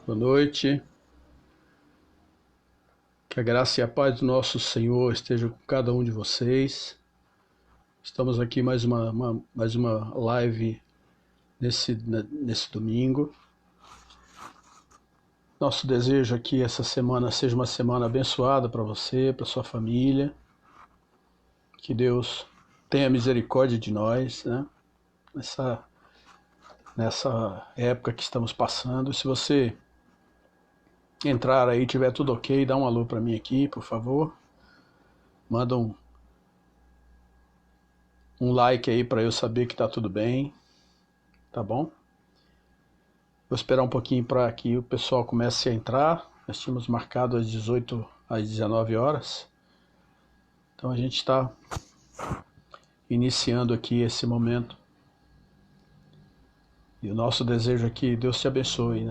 Boa noite, que a graça e a paz do nosso Senhor esteja com cada um de vocês. Estamos aqui mais uma live nesse domingo. Nosso desejo aqui essa semana seja uma semana abençoada para você, para sua família. Que Deus tenha misericórdia de nós, né? Nessa época que estamos passando. Se você entrar aí, tiver tudo ok, dá um alô para mim aqui, por favor. Manda um like aí para eu saber que tá tudo bem, tá bom? Vou esperar um pouquinho para que o pessoal comece a entrar. Nós tínhamos marcado às 18 às 19 horas. Então a gente está iniciando aqui esse momento. E o nosso desejo aqui, Deus te abençoe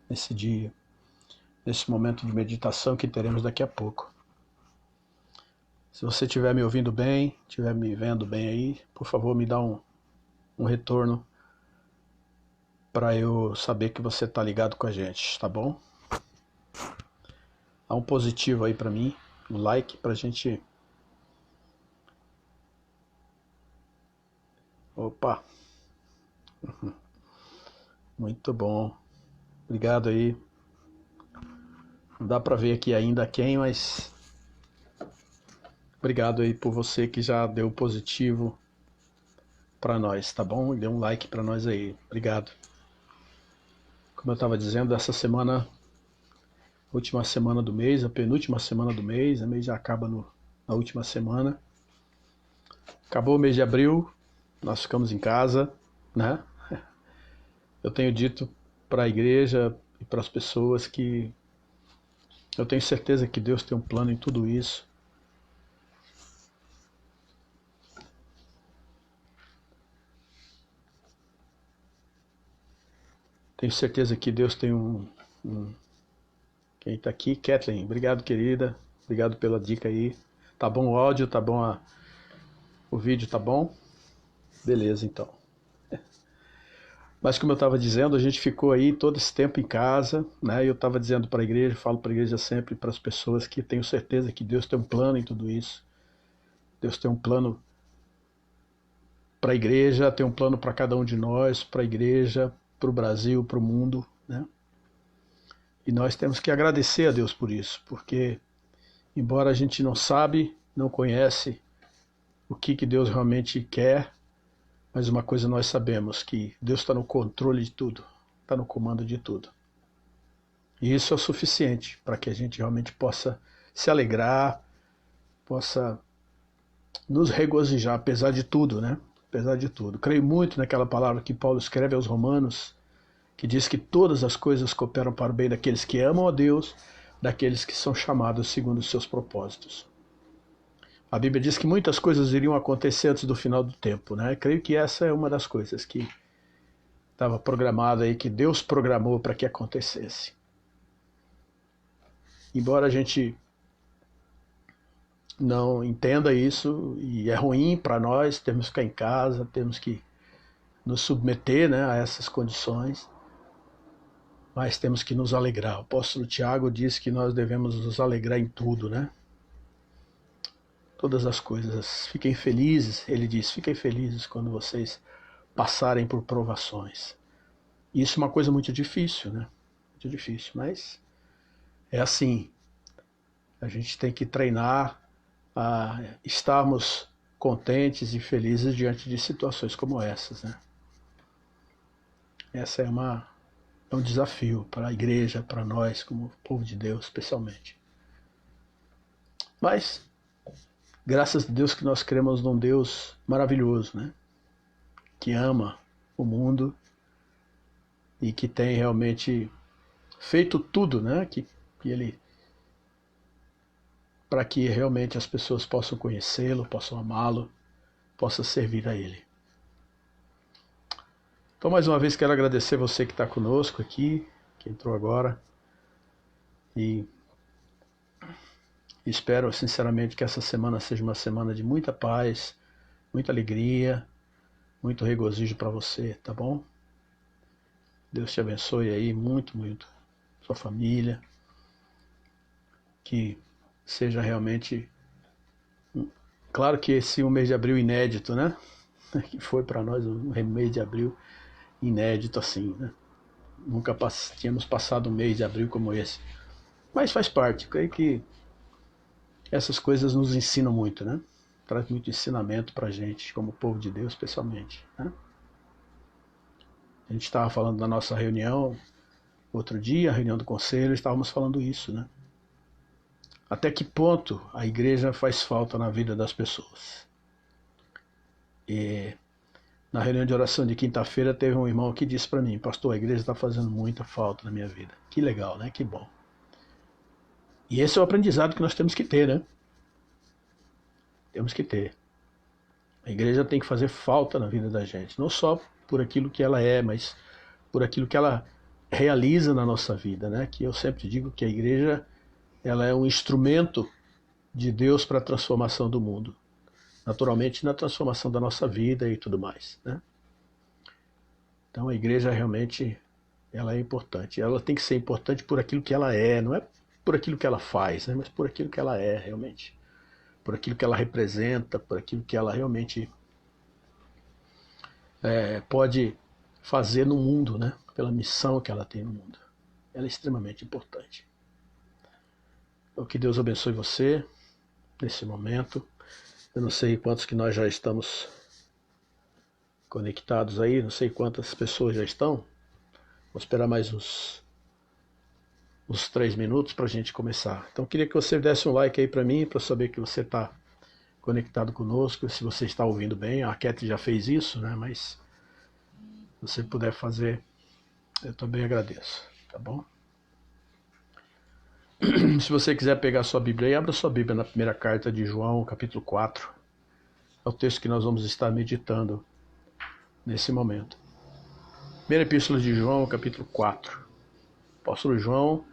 nesse dia, nesse momento de meditação que teremos daqui a pouco. Se você estiver me ouvindo bem, estiver me vendo bem aí, por favor me dá um retorno para eu saber que você está ligado com a gente, tá bom? Dá um positivo aí para mim, um like pra gente. Opa! Muito bom. Obrigado aí. Não dá para ver aqui ainda quem, mas obrigado aí por você que já deu positivo para nós, tá bom? Dê um like para nós aí. Obrigado. Como eu estava dizendo, essa semana, última semana do mês, a penúltima semana do mês, o mês já acaba na última semana. Acabou o mês de abril, nós ficamos em casa, né? Eu tenho dito para a igreja e para as pessoas que eu tenho certeza que Deus tem um plano em tudo isso. Tenho certeza que Deus tem Quem está aqui? Kathleen. Obrigado, querida. Obrigado pela dica aí. Tá bom o áudio? Tá bom o vídeo? Tá bom? Beleza, então. Mas como eu estava dizendo, a gente ficou aí todo esse tempo em casa, né? Eu estava dizendo para a igreja, falo para a igreja sempre, para as pessoas que tenho certeza que Deus tem um plano em tudo isso. Deus tem um plano para a igreja, tem um plano para cada um de nós, para a igreja, para o Brasil, para o mundo, né? E nós temos que agradecer a Deus por isso, porque embora a gente não sabe, não conhece o que Deus realmente quer, mas uma coisa nós sabemos, que Deus está no controle de tudo, está no comando de tudo. E isso é o suficiente para que a gente realmente possa se alegrar, possa nos regozijar, apesar de tudo, né? Apesar de tudo. Creio muito naquela palavra que Paulo escreve aos Romanos, que diz que todas as coisas cooperam para o bem daqueles que amam a Deus, daqueles que são chamados segundo os seus propósitos. A Bíblia diz que muitas coisas iriam acontecer antes do final do tempo, né? Creio que essa é uma das coisas que estava programada aí, que Deus programou para que acontecesse. Embora a gente não entenda isso, e é ruim para nós, temos que ficar em casa, temos que nos submeter, né, a essas condições, mas temos que nos alegrar. O apóstolo Tiago diz que nós devemos nos alegrar em tudo, né? Todas as coisas. Fiquem felizes, ele diz, fiquem felizes quando vocês passarem por provações. Isso é uma coisa muito difícil, né? Muito difícil, mas é assim. A gente tem que treinar a estarmos contentes e felizes diante de situações como essas, né? Essa é um desafio para a igreja, para nós, como povo de Deus, especialmente. Mas, graças a Deus que nós cremos num Deus maravilhoso, né? Que ama o mundo e que tem realmente feito tudo, né? Que ele para que realmente as pessoas possam conhecê-lo, possam amá-lo, possam servir a ele. Então, mais uma vez, quero agradecer você que está conosco aqui, que entrou agora, e espero sinceramente que essa semana seja uma semana de muita paz, muita alegria, muito regozijo para você, tá bom? Deus te abençoe aí muito, muito. Sua família. Que seja realmente... Claro que esse mês de abril inédito, né? Que foi para nós um mês de abril inédito assim, né? Nunca tínhamos passado um mês de abril como esse. Mas faz parte. Creio que essas coisas nos ensinam muito, né? Traz muito ensinamento pra gente, como povo de Deus, especialmente, né? A gente estava falando da nossa reunião outro dia, a reunião do conselho, estávamos falando isso, né? Até que ponto a igreja faz falta na vida das pessoas. E na reunião de oração de quinta-feira teve um irmão que disse para mim: pastor, a igreja está fazendo muita falta na minha vida. Que legal, né? Que bom. E esse é o aprendizado que nós temos que ter, né? Temos que ter. A igreja tem que fazer falta na vida da gente, não só por aquilo que ela é, mas por aquilo que ela realiza na nossa vida, né? Que eu sempre digo que a igreja, ela é um instrumento de Deus para a transformação do mundo. Naturalmente, na transformação da nossa vida e tudo mais, né? Então a igreja realmente, ela é importante. Ela tem que ser importante por aquilo que ela é, não é por aquilo que ela faz, né? Mas por aquilo que ela é realmente. Por aquilo que ela representa, por aquilo que ela realmente pode fazer no mundo, né? Pela missão que ela tem no mundo. Ela é extremamente importante. Então, que Deus abençoe você nesse momento. Eu não sei quantos que nós já estamos conectados aí, não sei quantas pessoas já estão. Vou esperar mais uns 3 minutos para a gente começar. Então, queria que você desse um like aí para mim, para saber que você está conectado conosco, se você está ouvindo bem. A Cat já fez isso, né? Mas se você puder fazer, eu também agradeço, tá bom? Se você quiser pegar sua Bíblia aí, abra sua Bíblia na primeira carta de João, capítulo 4. É o texto que nós vamos estar meditando nesse momento. Primeira epístola de João, capítulo 4. O apóstolo João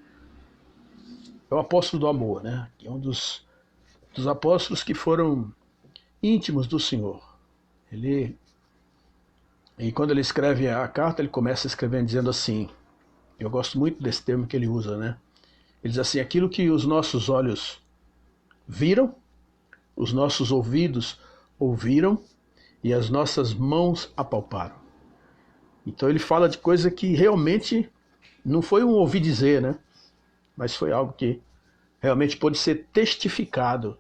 é o apóstolo do amor, né? É um dos apóstolos que foram íntimos do Senhor. E quando ele escreve a carta, ele começa escrevendo dizendo assim, eu gosto muito desse termo que ele usa, né? Ele diz assim, aquilo que os nossos olhos viram, os nossos ouvidos ouviram e as nossas mãos apalparam. Então ele fala de coisa que realmente não foi um ouvir dizer, né? Mas foi algo que realmente pôde ser testificado.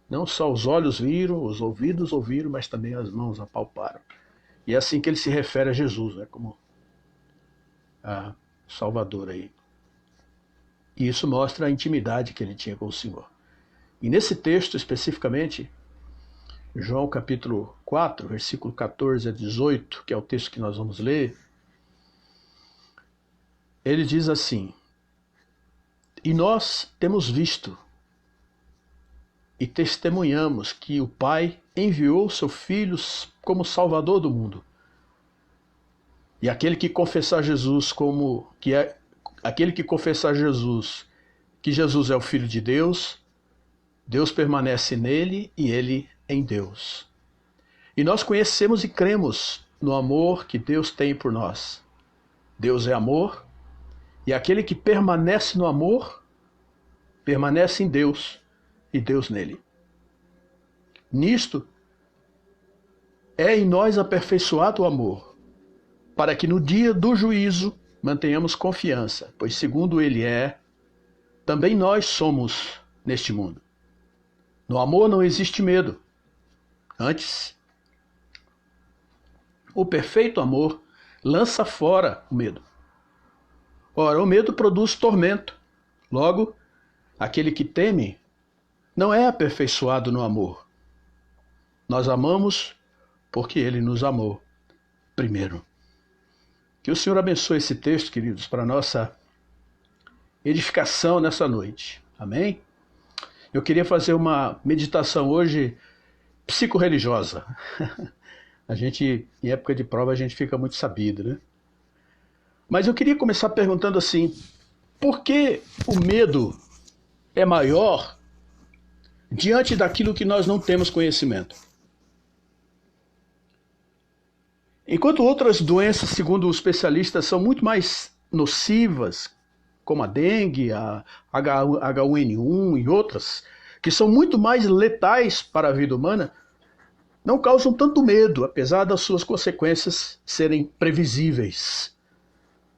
Não só os olhos viram, os ouvidos ouviram, mas também as mãos apalparam. E é assim que ele se refere a Jesus, né? Como a Salvador aí. E isso mostra a intimidade que ele tinha com o Senhor. E nesse texto especificamente, João capítulo 4, versículo 14 a 18, que é o texto que nós vamos ler, ele diz assim, e nós temos visto e testemunhamos que o Pai enviou seu Filho como Salvador do mundo. E aquele que confessar Jesus que Jesus é o Filho de Deus, Deus permanece nele e ele em Deus. E nós conhecemos e cremos no amor que Deus tem por nós. Deus é amor, e aquele que permanece no amor, permanece em Deus e Deus nele. Nisto é em nós aperfeiçoado o amor, para que no dia do juízo mantenhamos confiança, pois segundo ele é, também nós somos neste mundo. No amor não existe medo. Antes, o perfeito amor lança fora o medo. Ora, o medo produz tormento. Logo, aquele que teme não é aperfeiçoado no amor. Nós amamos porque ele nos amou primeiro. Que o Senhor abençoe esse texto, queridos, para a nossa edificação nessa noite. Amém? Eu queria fazer uma meditação hoje psicorreligiosa. A gente, em época de prova, a gente fica muito sabido, né? Mas eu queria começar perguntando assim, por que o medo é maior diante daquilo que nós não temos conhecimento? Enquanto outras doenças, segundo os especialistas, são muito mais nocivas, como a dengue, a H1N1 e outras, que são muito mais letais para a vida humana, não causam tanto medo, apesar das suas consequências serem previsíveis.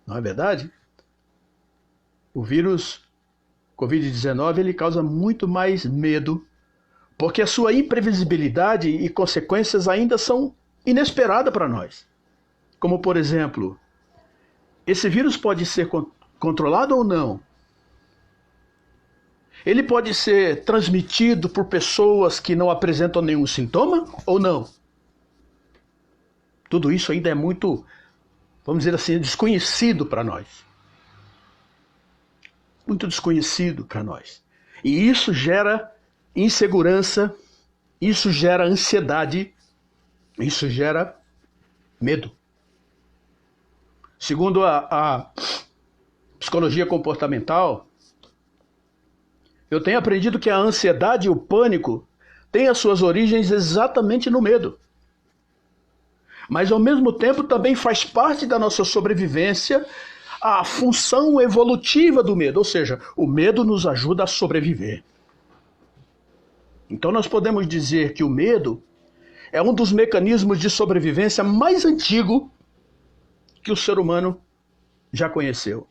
Não é verdade? O vírus Covid-19 ele causa muito mais medo, porque a sua imprevisibilidade e consequências ainda são inesperadas para nós. Como, por exemplo, esse vírus pode ser controlado ou não? Ele pode ser transmitido por pessoas que não apresentam nenhum sintoma ou não? Tudo isso ainda é muito, vamos dizer assim, desconhecido para nós. Muito desconhecido para nós. E isso gera insegurança, isso gera ansiedade, isso gera medo. Segundo a psicologia comportamental, eu tenho aprendido que a ansiedade e o pânico têm as suas origens exatamente no medo. Mas ao mesmo tempo também faz parte da nossa sobrevivência a função evolutiva do medo, ou seja, o medo nos ajuda a sobreviver. Então nós podemos dizer que o medo é um dos mecanismos de sobrevivência mais antigo que o ser humano já conheceu.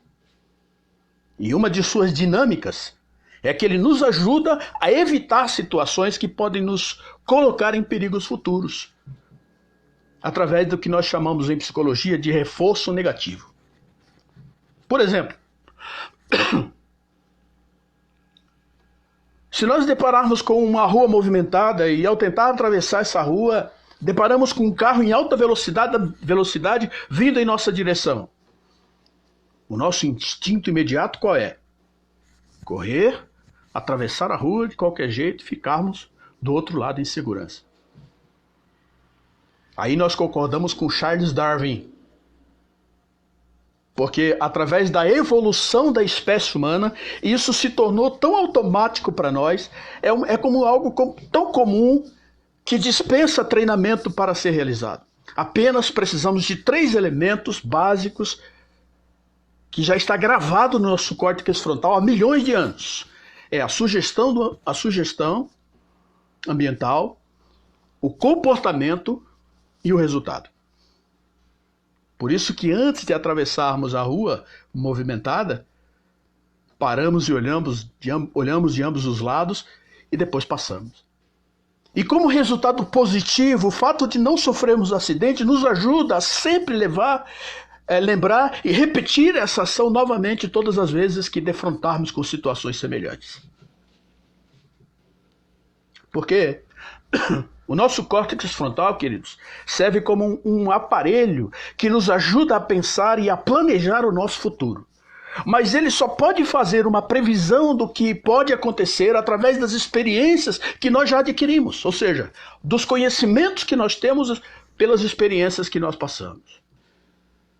E uma de suas dinâmicas é que ele nos ajuda a evitar situações que podem nos colocar em perigos futuros, através do que nós chamamos em psicologia de reforço negativo. Por exemplo, se nós depararmos com uma rua movimentada e ao tentar atravessar essa rua, deparamos com um carro em alta velocidade vindo em nossa direção, o nosso instinto imediato qual é? Correr, atravessar a rua de qualquer jeito e ficarmos do outro lado em segurança. Aí nós concordamos com Charles Darwin, porque através da evolução da espécie humana, isso se tornou tão automático para nós, é como algo tão comum que dispensa treinamento para ser realizado. Apenas precisamos de 3 elementos básicos que já está gravado no nosso córtex frontal há milhões de anos. É a sugestão ambiental, o comportamento e o resultado. Por isso que antes de atravessarmos a rua movimentada, paramos e olhamos de ambos os lados e depois passamos. E como resultado positivo, o fato de não sofrermos acidente nos ajuda a sempre lembrar e repetir essa ação novamente todas as vezes que defrontarmos com situações semelhantes. Porque o nosso córtex frontal, queridos, serve como um aparelho que nos ajuda a pensar e a planejar o nosso futuro. Mas ele só pode fazer uma previsão do que pode acontecer através das experiências que nós já adquirimos, ou seja, dos conhecimentos que nós temos pelas experiências que nós passamos.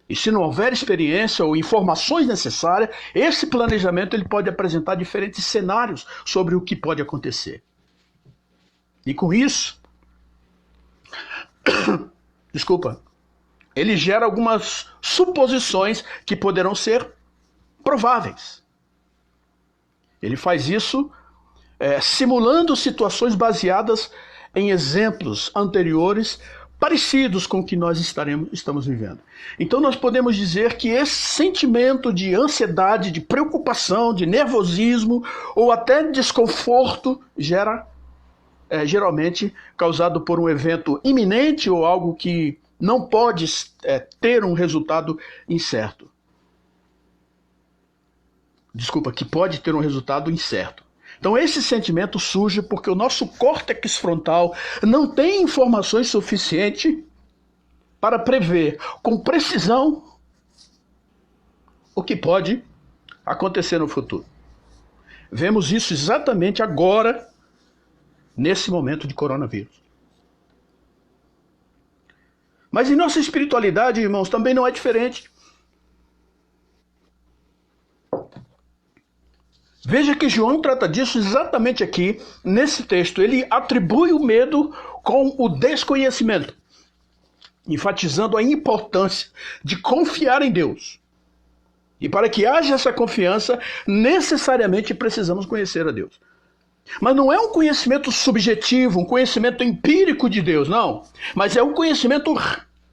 E se não houver experiência ou informações necessárias, esse planejamento ele pode apresentar diferentes cenários sobre o que pode acontecer. E com isso, ele gera algumas suposições que poderão ser prováveis. Ele faz isso simulando situações baseadas em exemplos anteriores parecidos com o que nós estamos vivendo. Então nós podemos dizer que esse sentimento de ansiedade, de preocupação, de nervosismo ou até desconforto geralmente causado por um evento iminente ou algo que não pode ter um resultado incerto. Que pode ter um resultado incerto. Então esse sentimento surge porque o nosso córtex frontal não tem informações suficientes para prever com precisão o que pode acontecer no futuro. Vemos isso exatamente agora, nesse momento de coronavírus. Mas em nossa espiritualidade, irmãos, também não é diferente. Veja que João trata disso exatamente aqui, nesse texto. Ele atribui o medo com o desconhecimento. enfatizando a importância de confiar em Deus. E para que haja essa confiança, necessariamente precisamos conhecer a Deus. Mas não é um conhecimento subjetivo, um conhecimento empírico de Deus, não. Mas é um conhecimento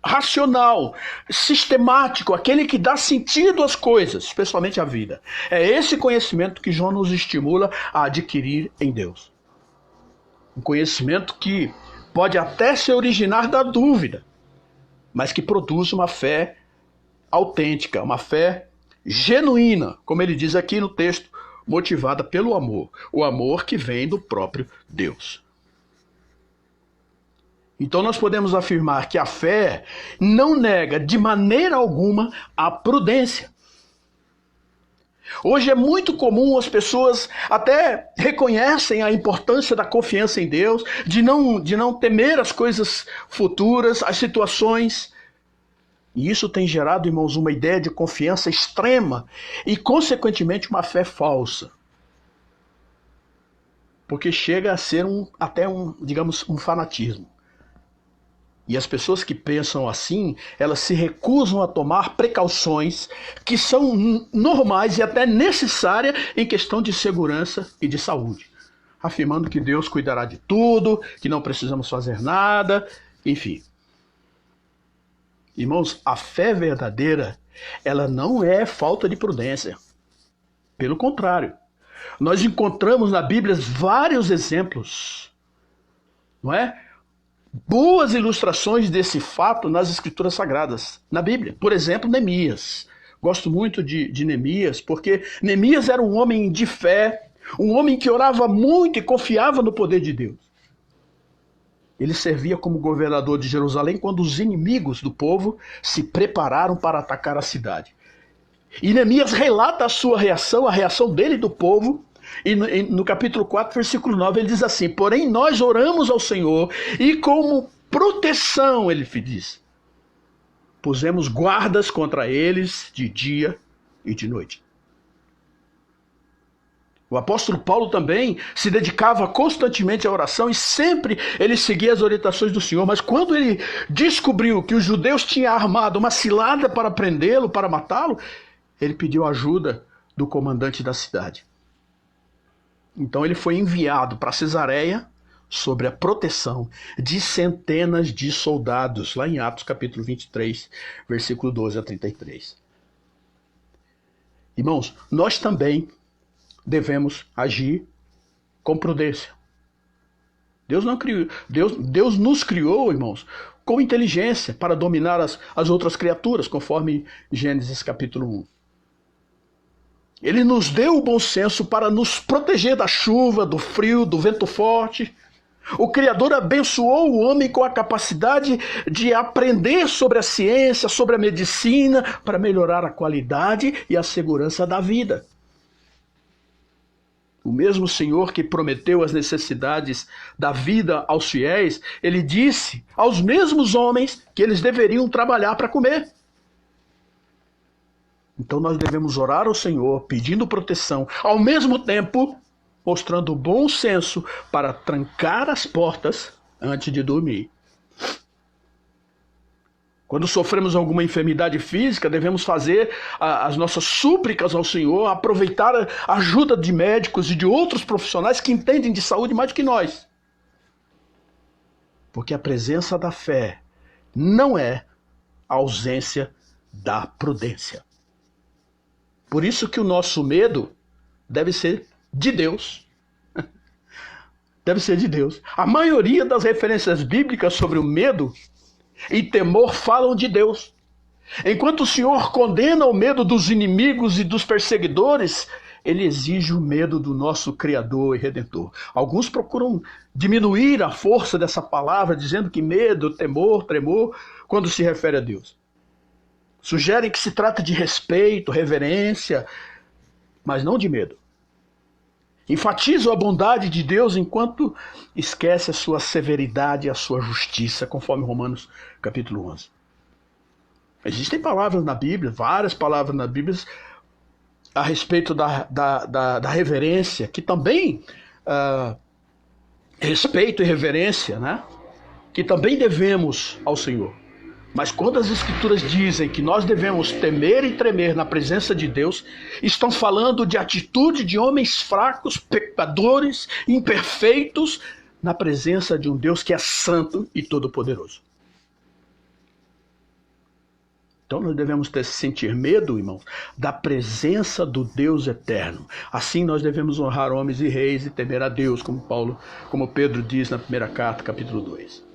racional, sistemático, aquele que dá sentido às coisas, especialmente à vida. É esse conhecimento que João nos estimula a adquirir em Deus. Um conhecimento que pode até se originar da dúvida, mas que produz uma fé autêntica, uma fé genuína, como ele diz aqui no texto, motivada pelo amor, o amor que vem do próprio Deus. Então nós podemos afirmar que a fé não nega de maneira alguma a prudência. Hoje é muito comum as pessoas até reconhecem a importância da confiança em Deus, de não temer as coisas futuras, as situações. E isso tem gerado, irmãos, uma ideia de confiança extrema e, consequentemente, uma fé falsa. Porque chega a ser até um fanatismo. E as pessoas que pensam assim, elas se recusam a tomar precauções que são normais e até necessárias em questão de segurança e de saúde. Afirmando que Deus cuidará de tudo, que não precisamos fazer nada, enfim. Irmãos, a fé verdadeira, ela não é falta de prudência. Pelo contrário, nós encontramos na Bíblia vários exemplos, não é? Boas ilustrações desse fato nas Escrituras Sagradas, na Bíblia. Por exemplo, Neemias. Gosto muito de Neemias, porque Neemias era um homem de fé, um homem que orava muito e confiava no poder de Deus. Ele servia como governador de Jerusalém quando os inimigos do povo se prepararam para atacar a cidade. E Neemias relata a sua reação, a reação dele e do povo. E no capítulo 4, versículo 9, ele diz assim: porém nós oramos ao Senhor e como proteção, ele diz, pusemos guardas contra eles de dia e de noite. O apóstolo Paulo também se dedicava constantemente à oração e sempre ele seguia as orientações do Senhor. Mas quando ele descobriu que os judeus tinham armado uma cilada para prendê-lo, para matá-lo, ele pediu ajuda do comandante da cidade. Então ele foi enviado para Cesareia sob a proteção de centenas de soldados, lá em Atos capítulo 23, versículo 12 a 33. Irmãos, nós também devemos agir com prudência. Deus nos criou, irmãos, com inteligência para dominar as outras criaturas, conforme Gênesis capítulo 1. Ele nos deu o bom senso para nos proteger da chuva, do frio, do vento forte. O Criador abençoou o homem com a capacidade de aprender sobre a ciência, sobre a medicina, para melhorar a qualidade e a segurança da vida. O mesmo Senhor que prometeu as necessidades da vida aos fiéis, ele disse aos mesmos homens que eles deveriam trabalhar para comer. Então nós devemos orar ao Senhor, pedindo proteção, ao mesmo tempo mostrando bom senso para trancar as portas antes de dormir. Quando sofremos alguma enfermidade física, devemos fazer as nossas súplicas ao Senhor, aproveitar a ajuda de médicos e de outros profissionais que entendem de saúde mais do que nós. Porque a presença da fé não é a ausência da prudência. Por isso que o nosso medo deve ser de Deus. Deve ser de Deus. A maioria das referências bíblicas sobre o medo e temor falam de Deus. Enquanto o Senhor condena o medo dos inimigos e dos perseguidores, ele exige o medo do nosso Criador e Redentor. Alguns procuram diminuir a força dessa palavra, dizendo que medo, temor, tremor, quando se refere a Deus. Sugerem que se trata de respeito, reverência, mas não de medo. Enfatizam a bondade de Deus enquanto esquece a sua severidade e a sua justiça, conforme Romanos capítulo 11. Existem palavras na Bíblia, várias palavras na Bíblia, a respeito da reverência, que também respeito e reverência, né? Que também devemos ao Senhor. Mas quando as Escrituras dizem que nós devemos temer e tremer na presença de Deus, estão falando de atitude de homens fracos, pecadores, imperfeitos, na presença de um Deus que é santo e todo-poderoso. Então nós devemos sentir medo, irmãos, da presença do Deus eterno. Assim nós devemos honrar homens e reis e temer a Deus, como Pedro diz na primeira carta, capítulo 2.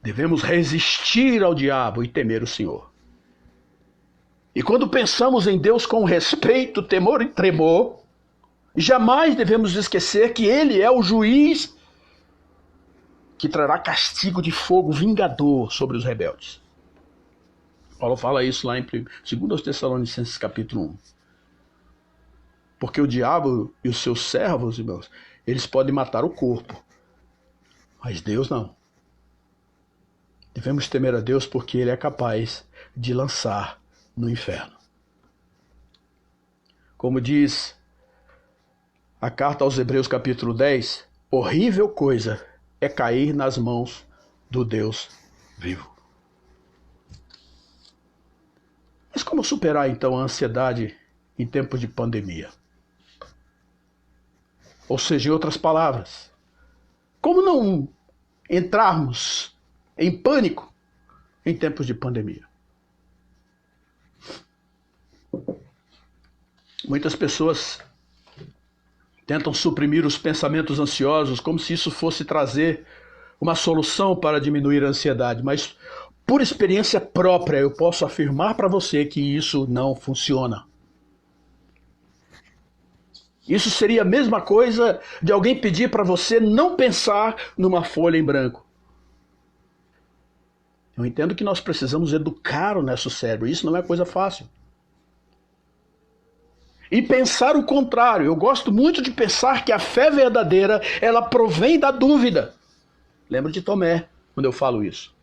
Devemos resistir ao diabo e temer o Senhor. E quando pensamos em Deus com respeito, temor e tremor, jamais devemos esquecer que Ele é o juiz que trará castigo de fogo vingador sobre os rebeldes. Paulo fala isso lá em 2 Tessalonicenses capítulo 1. Porque o diabo e os seus servos, irmãos, eles podem matar o corpo, mas Deus não. Devemos temer a Deus porque Ele é capaz de lançar no inferno. Como diz a carta aos Hebreus capítulo 10, horrível coisa é cair nas mãos do Deus vivo. Mas como superar então a ansiedade em tempos de pandemia? Ou seja, em outras palavras, como não entrarmos em pânico em tempos de pandemia? Muitas pessoas tentam suprimir os pensamentos ansiosos como se isso fosse trazer uma solução para diminuir a ansiedade, mas por experiência própria eu posso afirmar para você que isso não funciona. Isso seria a mesma coisa de alguém pedir para você não pensar numa folha em branco. Eu entendo que nós precisamos educar o nosso cérebro, isso não é coisa fácil. E pensar o contrário. Eu gosto muito de pensar que a fé verdadeira, ela provém da dúvida. Lembro de Tomé, quando eu falo isso.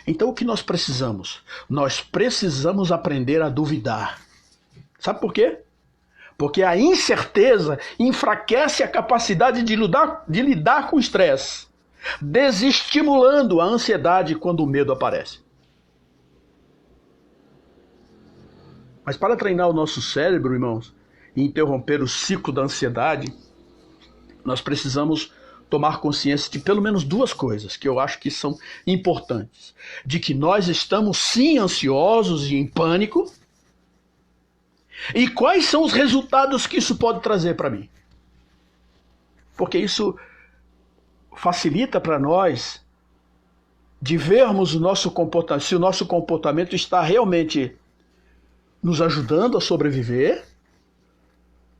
Então o que nós precisamos? Nós precisamos aprender a duvidar. Sabe por quê? Porque a incerteza enfraquece a capacidade de lidar com o estresse, desestimulando a ansiedade quando o medo aparece. Mas para treinar o nosso cérebro, irmãos, e interromper o ciclo da ansiedade, nós precisamos tomar consciência de pelo menos duas coisas que eu acho que são importantes. De que nós estamos sim ansiosos e em pânico. E quais são os resultados que isso pode trazer para mim? Porque isso facilita para nós de vermos o nosso comportamento, se o nosso comportamento está realmente nos ajudando a sobreviver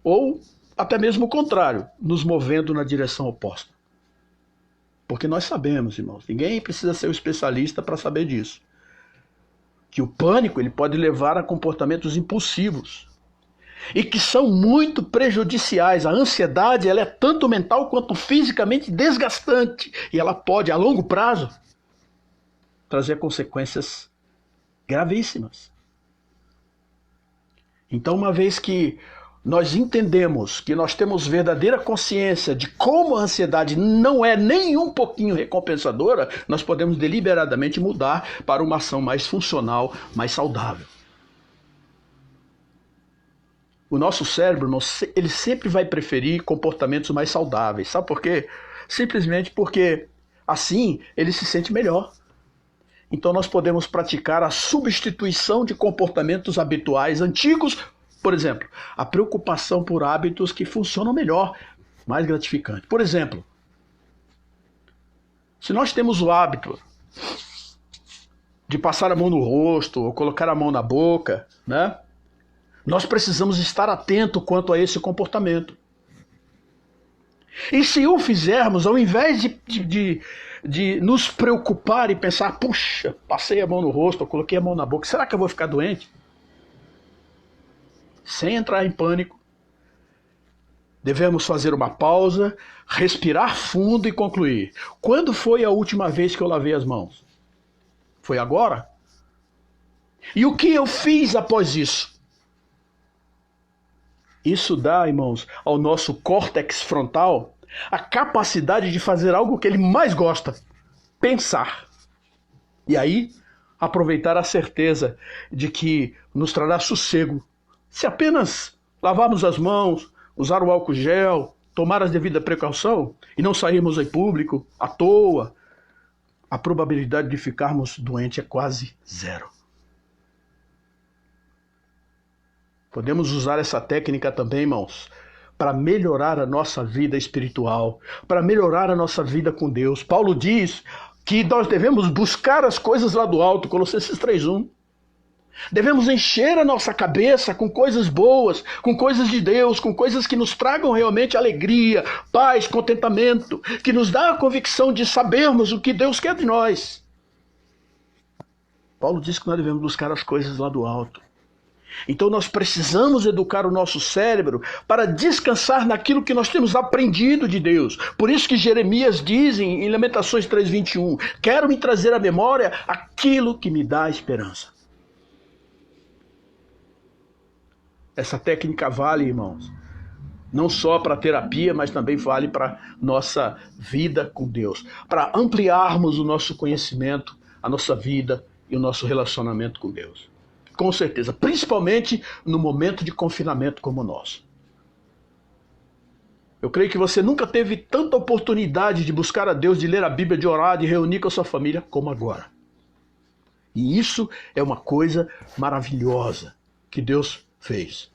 ou até mesmo o contrário, nos movendo na direção oposta. Porque nós sabemos, irmãos, ninguém precisa ser um especialista para saber disso, que o pânico ele pode levar a comportamentos impulsivos e que são muito prejudiciais. A ansiedade ela é tanto mental quanto fisicamente desgastante e ela pode, a longo prazo, trazer consequências gravíssimas. Então, uma vez que nós entendemos que nós temos verdadeira consciência de como a ansiedade não é nem um pouquinho recompensadora, nós podemos deliberadamente mudar para uma ação mais funcional, mais saudável. O nosso cérebro, ele sempre vai preferir comportamentos mais saudáveis. Sabe por quê? Simplesmente porque assim ele se sente melhor. Então nós podemos praticar a substituição de comportamentos habituais antigos. Por exemplo, a preocupação por hábitos que funcionam melhor, mais gratificante. Por exemplo, se nós temos o hábito de passar a mão no rosto ou colocar a mão na boca, né? Nós precisamos estar atento quanto a esse comportamento. E se o fizermos, ao invés de nos preocupar e pensar, puxa, passei a mão no rosto, ou coloquei a mão na boca, será que eu vou ficar doente? Sem entrar em pânico, devemos fazer uma pausa, respirar fundo e concluir. Quando foi a última vez que eu lavei as mãos? Foi agora? E o que eu fiz após isso? Isso dá, irmãos, ao nosso córtex frontal a capacidade de fazer algo que ele mais gosta: pensar. E aí, aproveitar a certeza de que nos trará sossego. Se apenas lavarmos as mãos, usar o álcool gel, tomar a devida precaução e não sairmos em público à toa, a probabilidade de ficarmos doentes é quase zero. Podemos usar essa técnica também, irmãos, para melhorar a nossa vida espiritual, para melhorar a nossa vida com Deus. Paulo diz que nós devemos buscar as coisas lá do alto, Colossenses 3:1. Devemos encher a nossa cabeça com coisas boas, com coisas de Deus, com coisas que nos tragam realmente alegria, paz, contentamento, que nos dá a convicção de sabermos o que Deus quer de nós. Paulo diz que nós devemos buscar as coisas lá do alto. Então nós precisamos educar o nosso cérebro para descansar naquilo que nós temos aprendido de Deus. Por isso que Jeremias diz em Lamentações 3:21, quero me trazer à memória aquilo que me dá esperança. Essa técnica vale, irmãos, não só para a terapia, mas também vale para nossa vida com Deus, para ampliarmos o nosso conhecimento, a nossa vida e o nosso relacionamento com Deus. Com certeza, principalmente no momento de confinamento como o nosso. Eu creio que você nunca teve tanta oportunidade de buscar a Deus, de ler a Bíblia, de orar, de reunir com a sua família como agora. E isso é uma coisa maravilhosa que Deus fez.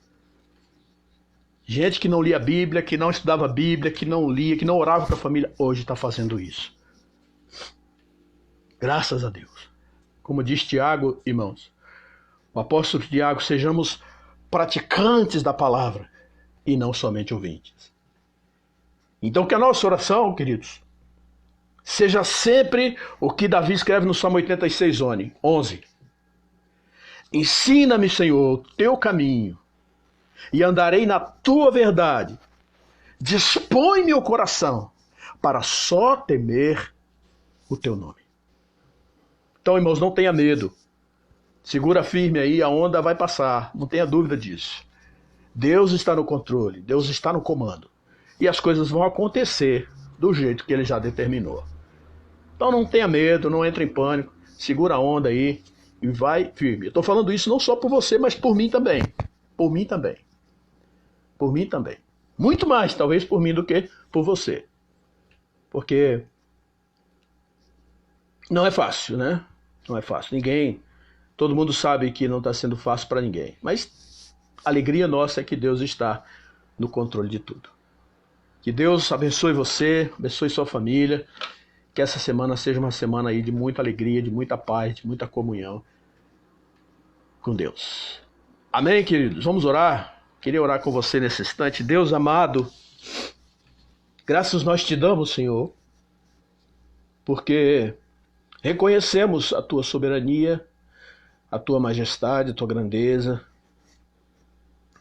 Gente que não lia a Bíblia, que não estudava a Bíblia, que não lia, que não orava com a família, hoje está fazendo isso. Graças a Deus. Como diz Tiago, irmãos, o apóstolo Tiago, sejamos praticantes da palavra e não somente ouvintes. Então que a nossa oração, queridos, seja sempre o que Davi escreve no Salmo 86:11. Ensina-me, Senhor, o teu caminho e andarei na tua verdade. Dispõe meu coração para só temer o teu nome. Então, irmãos, não tenha medo. Segura firme aí, a onda vai passar. Não tenha dúvida disso. Deus está no controle, Deus está no comando. E as coisas vão acontecer do jeito que Ele já determinou. Então não tenha medo, não entre em pânico. Segura a onda aí e vai firme. Eu estou falando isso não só por você, mas por mim também. Por mim também. Por mim também. Muito mais, talvez, por mim do que por você. Porque não é fácil, né? Não é fácil. Todo mundo sabe que não está sendo fácil para ninguém. Mas a alegria nossa é que Deus está no controle de tudo. Que Deus abençoe você, abençoe sua família. Que essa semana seja uma semana aí de muita alegria, de muita paz, de muita comunhão com Deus. Amém, queridos? Vamos orar? Queria orar com você nesse instante. Deus amado, graças nós te damos, Senhor, porque reconhecemos a tua soberania, a tua majestade, a tua grandeza.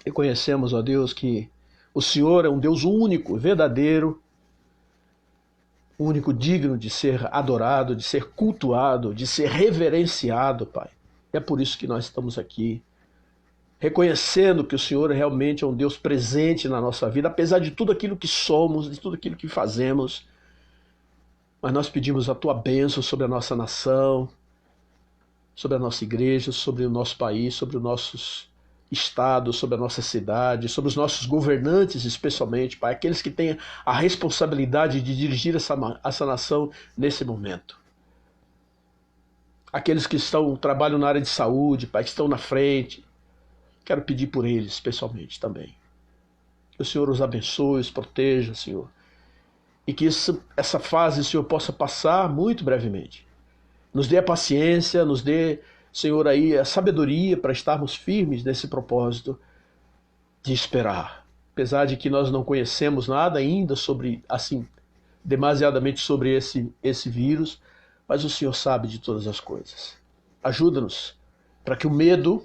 Reconhecemos, ó Deus, que o Senhor é um Deus único, verdadeiro, único, digno de ser adorado, de ser cultuado, de ser reverenciado, Pai. E é por isso que nós estamos aqui, reconhecendo que o Senhor realmente é um Deus presente na nossa vida, apesar de tudo aquilo que somos, de tudo aquilo que fazemos. Mas nós pedimos a tua bênção sobre a nossa nação, sobre a nossa igreja, sobre o nosso país, sobre os nossos estados, sobre a nossa cidade, sobre os nossos governantes especialmente, Pai, aqueles que têm a responsabilidade de dirigir essa nação nesse momento. Aqueles que trabalham na área de saúde, Pai, que estão na frente. Quero pedir por eles especialmente também. Que o Senhor os abençoe, os proteja, Senhor. E que essa fase, Senhor, possa passar muito brevemente. Nos dê a paciência, nos dê, Senhor, aí a sabedoria para estarmos firmes nesse propósito de esperar. Apesar de que nós não conhecemos nada ainda sobre, assim, demasiadamente sobre esse vírus, mas o Senhor sabe de todas as coisas. Ajuda-nos para que o medo,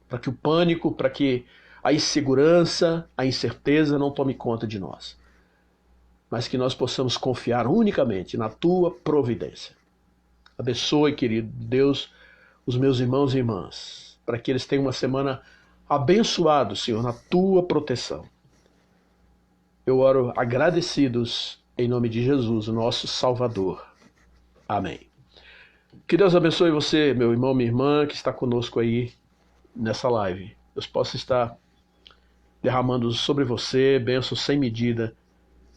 para que o pânico, para que a insegurança, a incerteza não tome conta de nós. Mas que nós possamos confiar unicamente na tua providência. Abençoe, querido Deus, os meus irmãos e irmãs, para que eles tenham uma semana abençoada, Senhor, na tua proteção. Eu oro agradecidos em nome de Jesus, o nosso Salvador. Amém. Que Deus abençoe você, meu irmão, minha irmã, que está conosco aí nessa live. Deus possa estar derramando sobre você bênçãos sem medida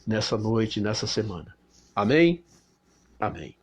nessa noite, nessa semana. Amém? Amém.